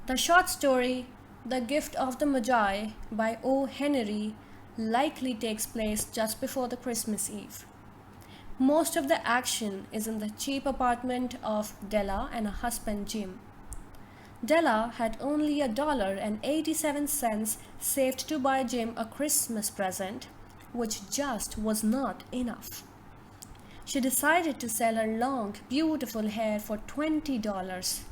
The short story, The Gift of the Magi by O. Henry, likely takes place just before the Christmas Eve. Most of the action is in the cheap apartment of Della and her husband Jim. Della had only $1.87 saved to buy Jim a Christmas present, which just was not enough. She decided to sell her long, beautiful hair for $20.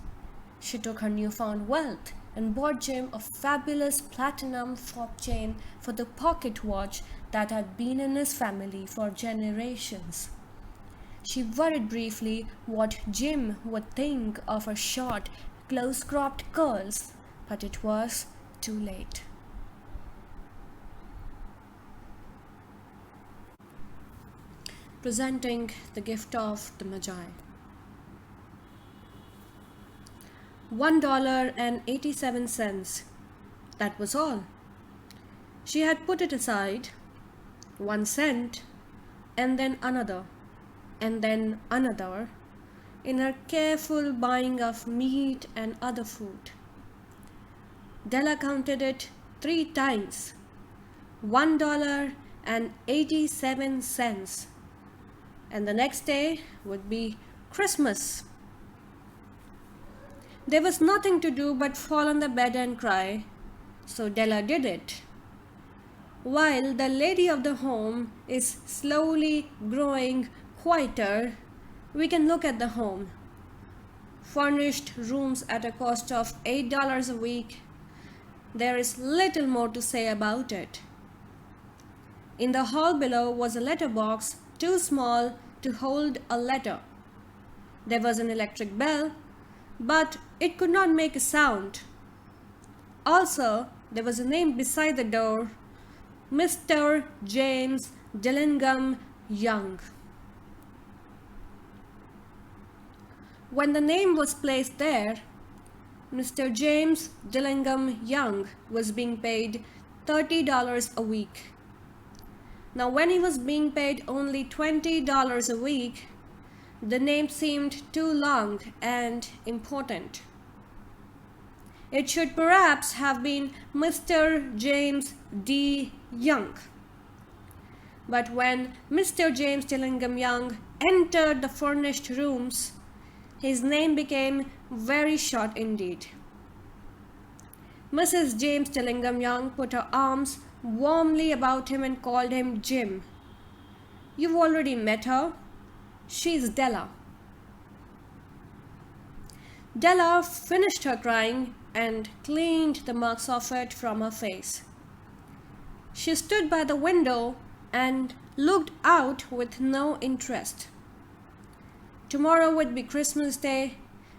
She took her newfound wealth and bought Jim a fabulous platinum fob chain for the pocket watch that had been in his family for generations. She worried briefly what Jim would think of her short, close-cropped curls, but it was too late. Presenting the gift of the Magi. $1.87. That was all. She had put it aside, 1 cent, and then another, and then another, in her careful buying of meat and other food. Della counted it 3 times. $1.87. And the next day would be Christmas. There was nothing to do but fall on the bed and cry, so Della did it. While the lady of the home is slowly growing quieter, we can look at the home. Furnished rooms at a cost of $8 a week. There is little more to say about it. In the hall below was a letterbox too small to hold a letter. There was an electric bell, but it could not make a sound. Also, there was a name beside the door, Mr. James Dillingham Young. When the name was placed there, Mr. James Dillingham Young was being paid $30 a week. Now, when he was being paid only $20 a week, the name seemed too long and important. It should perhaps have been Mr. James D. Young. But when Mr. James Dillingham Young entered the furnished rooms, his name became very short indeed. Mrs. James Dillingham Young put her arms warmly about him and called him Jim. You've already met her. She's Della. Della finished her crying and cleaned the marks of it from her face. She stood by the window and looked out with no interest. Tomorrow would be Christmas Day,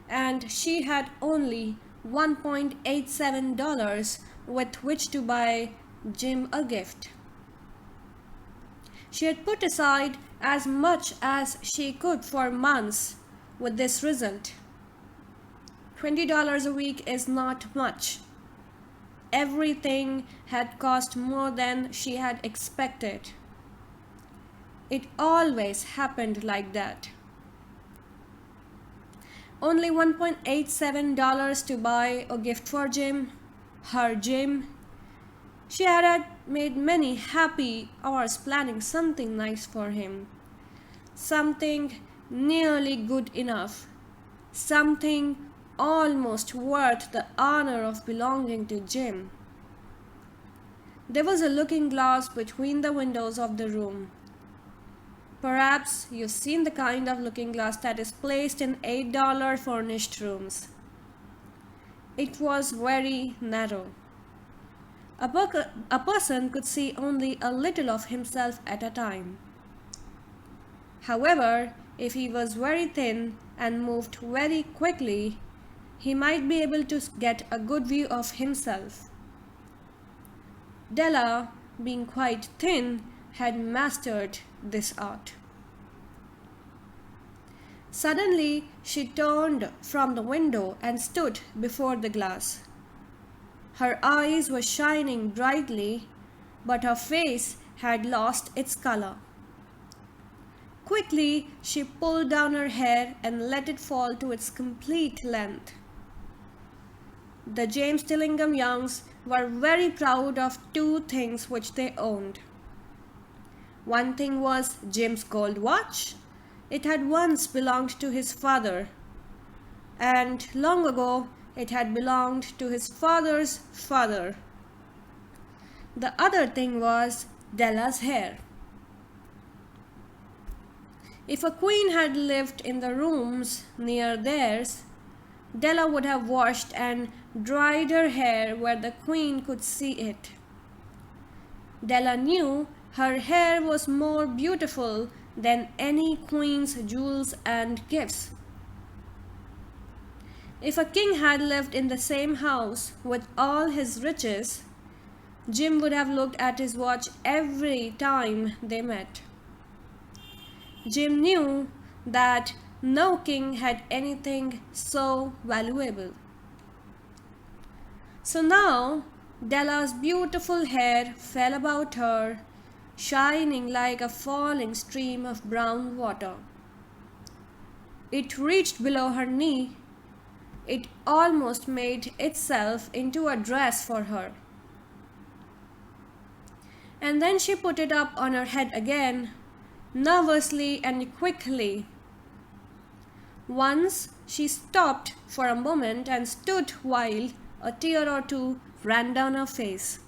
and she had only $1.87 with which to buy Jim a gift. She had put aside as much as she could for months with this result. $20 a week is not much. Everything had cost more than she had expected. It always happened like that. Only $1.87 to buy a gift for Jim, her Jim. She had made many happy hours planning something nice for him. Something nearly good enough. Something almost worth the honor of belonging to Jim. There was a looking glass between the windows of the room. Perhaps you've seen the kind of looking glass that is placed in $8 furnished rooms. It was very narrow. A person could see only a little of himself at a time. However, if he was very thin and moved very quickly, he might be able to get a good view of himself. Della, being quite thin, had mastered this art. Suddenly, she turned from the window and stood before the glass. Her eyes were shining brightly, but her face had lost its color. Quickly, she pulled down her hair and let it fall to its complete length. The James Tillingham Youngs were very proud of two things which they owned. One thing was Jim's gold watch. It had once belonged to his father, and long ago it had belonged to his father's father. The other thing was Della's hair. If a queen had lived in the rooms near theirs, Della would have washed and dried her hair where the queen could see it. Della knew her hair was more beautiful than any queen's jewels and gifts. If a king had lived in the same house with all his riches, Jim would have looked at his watch every time they met. Jim knew that no king had anything so valuable. So now Della's beautiful hair fell about her, shining like a falling stream of brown water. It reached below her knee. It almost made itself into a dress for her. And then she put it up on her head again, nervously and quickly. Once she stopped for a moment and stood while a tear or two ran down her face.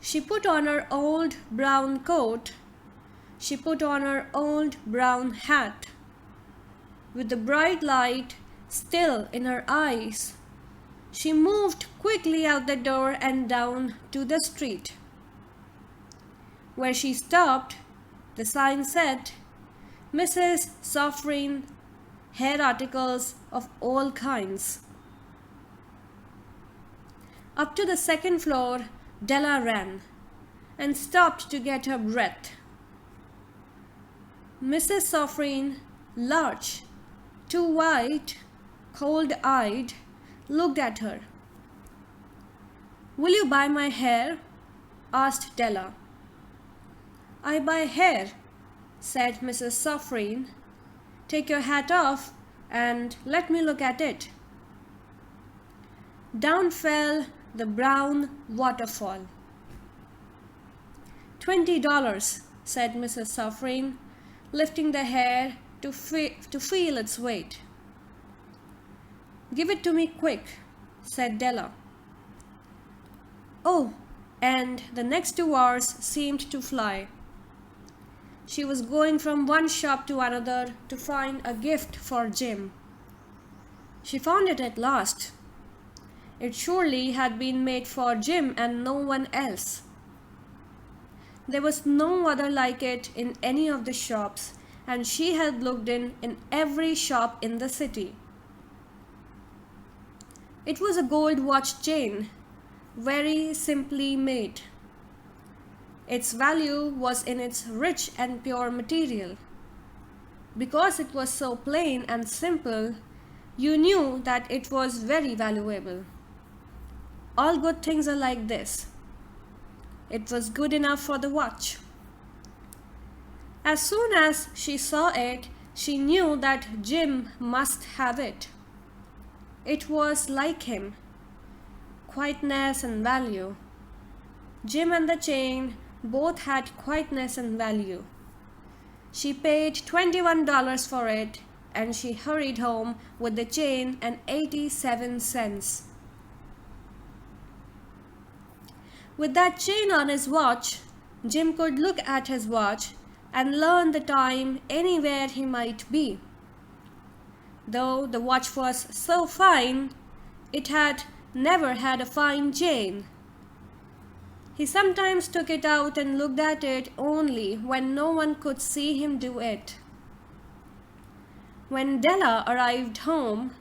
She put on her old brown coat. She put on her old brown hat. With the bright light still in her eyes, she moved quickly out the door and down to the street. Where she stopped, the sign said, Mrs. Sovereign, hair articles of all kinds. Up to the second floor, Della ran and stopped to get her breath. Mrs. Sovereign, large, too white, cold-eyed, looked at her. Will you buy my hair? Asked Della. I buy hair, said Mrs. Sovereign. Take your hat off and let me look at it. Down fell the brown waterfall. $20, said Mrs. Sovereign, lifting the hair to feel its weight. Give it to me quick, said Della. Oh, and the next 2 hours seemed to fly. She was going from one shop to another to find a gift for Jim. She found it at last. It surely had been made for Jim and no one else. There was no other like it in any of the shops, and she had looked in every shop in the city. It was a gold watch chain, very simply made. Its value was in its rich and pure material. Because it was so plain and simple, you knew that it was very valuable. All good things are like this. It was good enough for the watch. As soon as she saw it, she knew that Jim must have it. It was like him, quietness and value. Jim and the chain both had quietness and value. She paid $21 for it, and she hurried home with the chain and 87 cents. With that chain on his watch, Jim could look at his watch and learn the time anywhere he might be. Though the watch was so fine, it had never had a fine chain. He sometimes took it out and looked at it only when no one could see him do it. When Della arrived home,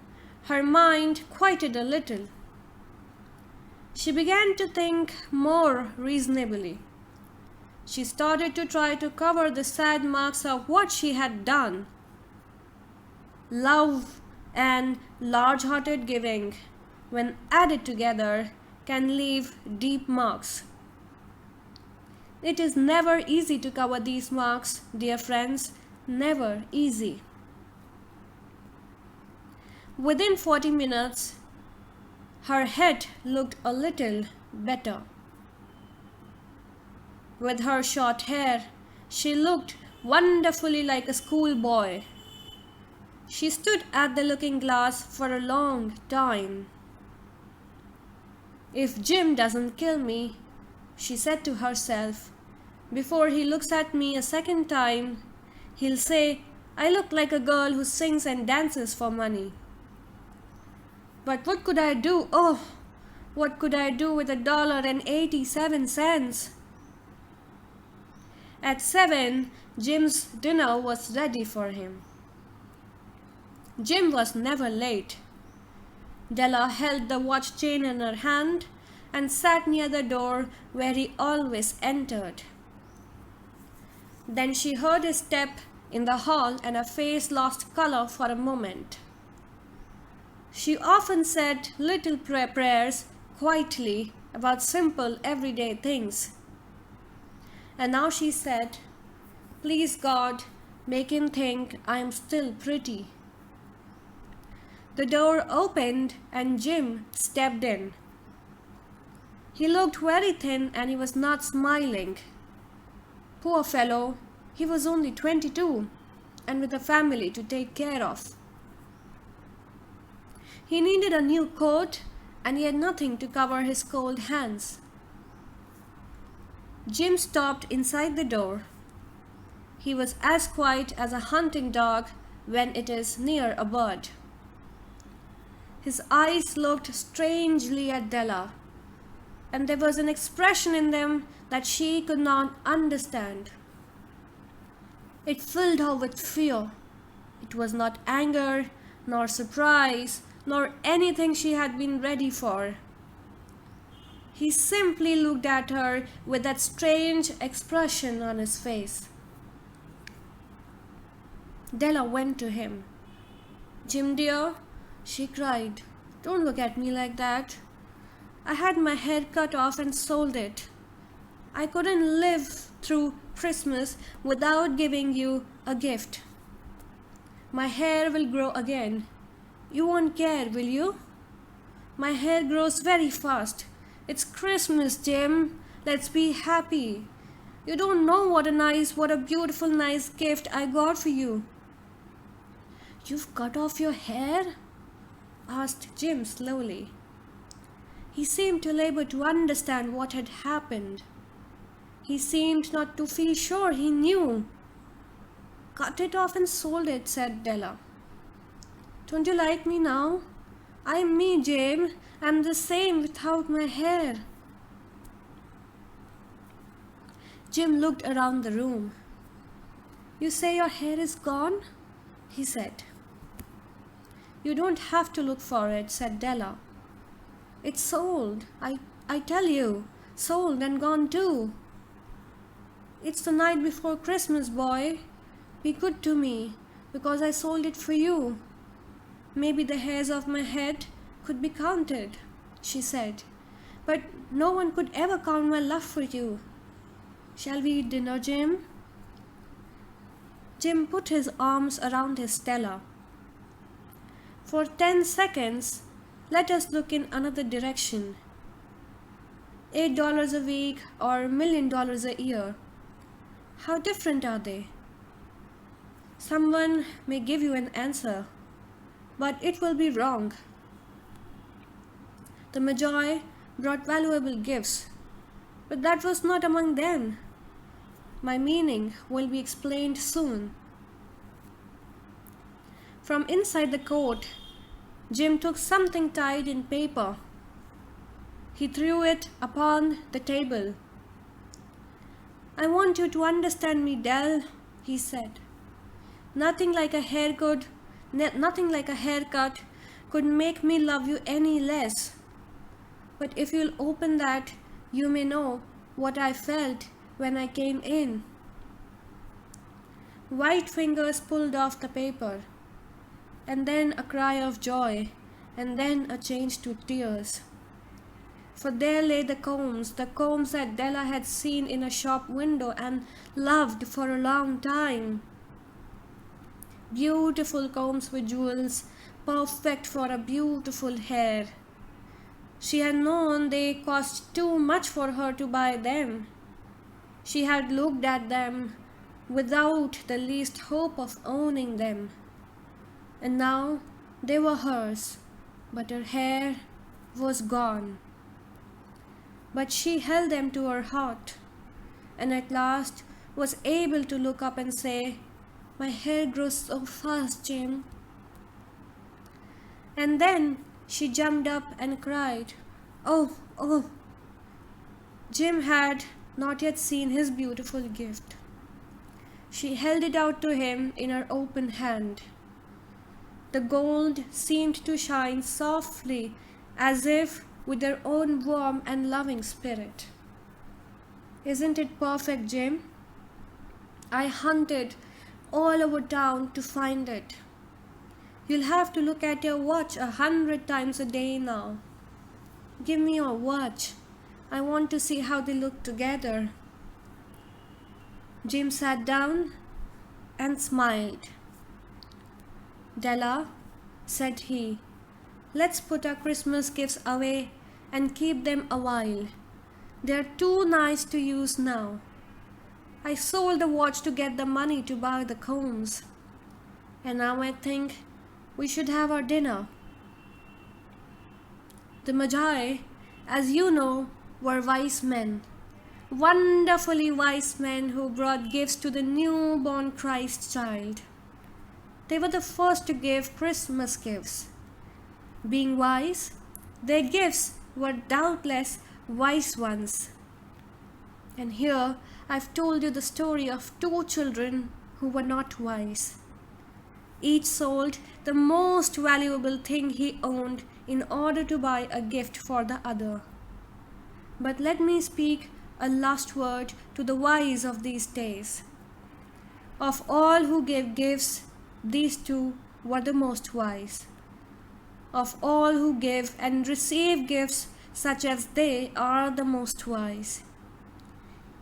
her mind quieted a little. She began to think more reasonably. She started to try to cover the sad marks of what she had done. Love and large-hearted giving, when added together, can leave deep marks. It is never easy to cover these marks, dear friends, never easy. Within 40 minutes, Her head looked a little better. With her short hair, she looked wonderfully like a schoolboy. She stood at the looking glass for a long time. "If Jim doesn't kill me," she said to herself, "before he looks at me a second time, he'll say I look like a girl who sings and dances for money." But what could I do? Oh, what could I do with $1.87? At 7, Jim's dinner was ready for him. Jim was never late. Della held the watch chain in her hand and sat near the door where he always entered. Then she heard his step in the hall and her face lost color for a moment. She often said little prayers quietly about simple everyday things. And now she said, "Please God, make him think I am still pretty." The door opened and Jim stepped in. He looked very thin and he was not smiling. Poor fellow, he was only 22 and with a family to take care of. He needed a new coat and he had nothing to cover his cold hands. Jim stopped inside the door. He was as quiet as a hunting dog when it is near a bird. His eyes looked strangely at Della, and there was an expression in them that she could not understand. It filled her with fear. It was not anger, nor surprise, nor anything she had been ready for. He simply looked at her with that strange expression on his face. Della went to him. "Jim dear," she cried, "don't look at me like that. I had my hair cut off and sold it. I couldn't live through Christmas without giving you a gift. My hair will grow again. You won't care, will you? My hair grows very fast. It's Christmas, Jim. Let's be happy. You don't know what a beautiful, nice gift I got for you." "You've cut off your hair?" asked Jim slowly. He seemed to labor to understand what had happened. He seemed not to feel sure he knew. "Cut it off and sold it," said Della. "Don't you like me now? I'm me, Jim. I'm the same without my hair." Jim looked around the room. "You say your hair is gone?" he said. "You don't have to look for it," said Della. "It's sold. I tell you, sold and gone too. It's the night before Christmas, boy. Be good to me, because I sold it for you. Maybe the hairs of my head could be counted," she said, "but no one could ever count my love for you. Shall we eat dinner, Jim?" Jim put his arms around his Stella. "For 10 seconds, let us look in another direction. $8 a week or $1,000,000 a year. How different are they? Someone may give you an answer, but it will be wrong. The Magi brought valuable gifts, but that was not among them. My meaning will be explained soon." From inside the coat, Jim took something tied in paper. He threw it upon the table. "I want you to understand me, Dell," he said. Nothing like a haircut could make me love you any less. But if you'll open that, you may know what I felt when I came in." White fingers pulled off the paper, and then a cry of joy, and then a change to tears. For there lay the combs that Della had seen in a shop window and loved for a long time. Beautiful combs with jewels, perfect for a beautiful hair. She had known they cost too much for her to buy them. She had looked at them without the least hope of owning them. And now they were hers, but her hair was gone. But she held them to her heart, and at last was able to look up and say, "My hair grows so fast, Jim." And then she jumped up and cried, "Oh, oh!" Jim had not yet seen his beautiful gift. She held it out to him in her open hand. The gold seemed to shine softly as if with their own warm and loving spirit. "Isn't it perfect, Jim? I hunted all over town to find it. You'll have to look at your watch 100 times a day now. Give me your watch. I want to see how they look together." Jim sat down and smiled. "Della," said he, "let's put our Christmas gifts away and keep them a while. They're too nice to use now. I sold the watch to get the money to buy the combs. And now I think we should have our dinner." The Magi, as you know, were wise men, wonderfully wise men who brought gifts to the newborn Christ child. They were the first to give Christmas gifts. Being wise, their gifts were doubtless wise ones. And here I've told you the story of two children who were not wise. Each sold the most valuable thing he owned in order to buy a gift for the other. But let me speak a last word to the wise of these days. Of all who gave gifts, these two were the most wise. Of all who give and receive gifts such as they are the most wise.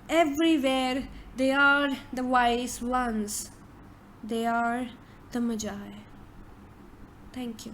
Everywhere they are the wise ones. They are the Magi. Thank you.